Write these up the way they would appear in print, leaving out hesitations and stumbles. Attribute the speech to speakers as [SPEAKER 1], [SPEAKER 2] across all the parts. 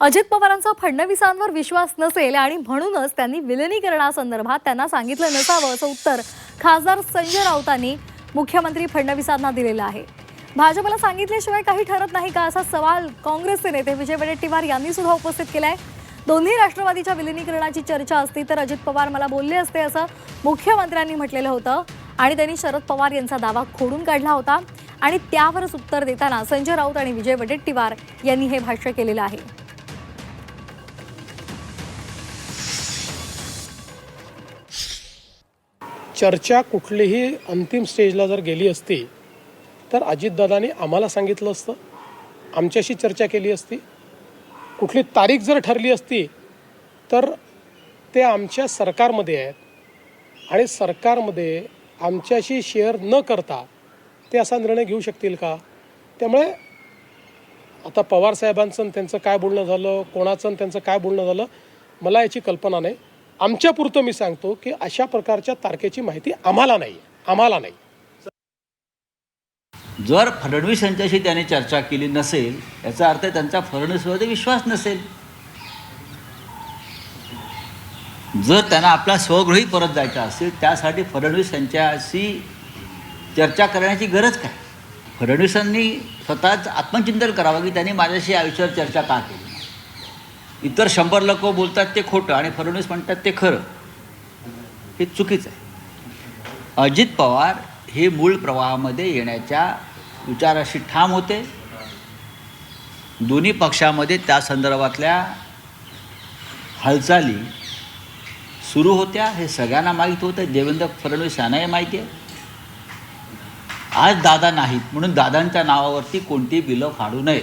[SPEAKER 1] अजित पवारांचा फडणवीसांवर विश्वास नसेल आणि म्हणूनच त्यांनी विलिनीकरणासंदर्भात त्यांना सांगितलं नसावं असं उत्तर खासदार संजय राऊतांनी मुख्यमंत्री फडणवीसांना दिलेलं आहे। भाजपला सांगितल्याशिवाय काही ठरत नाही का असा सवाल काँग्रेसचे नेते विजय वडेट्टीवार यांनी सुद्धा उपस्थित केलाय। दोन्ही राष्ट्रवादीच्या विलिनीकरणाची चर्चा असती तर अजित पवार मला बोलले असते असं मुख्यमंत्र्यांनी म्हटलेलं होतं आणि त्यांनी शरद पवार यांचा दावा खोडून काढला होता आणि त्यावरच उत्तर देताना संजय राऊत आणि विजय वडेट्टीवार यांनी हे भाष्य केलेलं आहे।
[SPEAKER 2] चर्चा कुठलीही अंतिम स्टेजला जर गेली असती तर अजितदादांनी आम्हाला सांगितलं असतं, आमच्याशी चर्चा केली असती। कुठली तारीख जर ठरली असती तर ते आमच्या सरकारमध्ये आहेत आणि सरकारमध्ये आमच्याशी शेअर न करता ते असा निर्णय घेऊ शकतील का? त्यामुळे आता पवार साहेबांचं त्यांचं काय बोलणं झालं, कोणाचं त्यांचं काय बोलणं झालं मला याची कल्पना नाही। आमच्यापुरतं मी सांगतो की अशा प्रकारच्या तारखेची माहिती आम्हाला नाही।
[SPEAKER 3] जर फडणवीस यांच्याशी त्याने चर्चा केली नसेल याचा अर्थ त्यांचा फडणवीसवर विश्वास नसेल। जर त्यांना आपला स्वगृही परत जायचा असेल त्यासाठी फडणवीस यांच्याशी चर्चा करण्याची गरज काय? फडणवीसांनी स्वतःच आत्मचिंतन करावं की त्यांनी माझ्याशी आयुष्यावर चर्चा का केली। इतर 100 लोक बोलतात ते खोटं आणि फडणवीस म्हणतात ते खरं, हे चुकीचं आहे। अजित पवार हे मूळ प्रवाहामध्ये येण्याच्या विचाराशी ठाम होते। दोन्ही पक्षामध्ये त्या संदर्भातल्या हालचाली सुरू होत्या हे सगळ्यांना माहीत होतं। देवेंद्र फडणवीस यांनाही माहिती आहे। आज दादा नाहीत म्हणून दादांच्या नावावरती कोणती बिलं फाडू नये।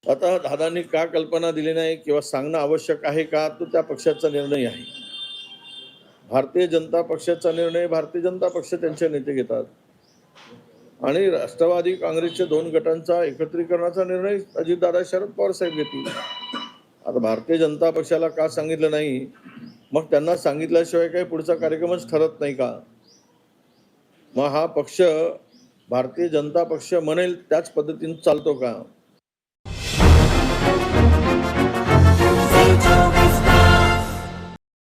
[SPEAKER 4] आता दादांनी का कल्पना दिली नाही किंवा सांगणं आवश्यक आहे का तो त्या पक्षाचा निर्णय आहे। भारतीय जनता पक्षाचा निर्णय भारतीय जनता पक्ष त्यांचे नेते घेतात आणि राष्ट्रवादी काँग्रेसच्या 2 गटांचा एकत्रीकरणाचा निर्णय अजितदादा शरद पवार साहेब घेतील। आता भारतीय जनता पक्षाला का सांगितलं नाही, मग त्यांना सांगितल्याशिवाय काही पुढचा कार्यक्रमच ठरत नाही का? मग हा पक्ष भारतीय जनता पक्ष म्हणेल त्याच पद्धतीने चालतो का?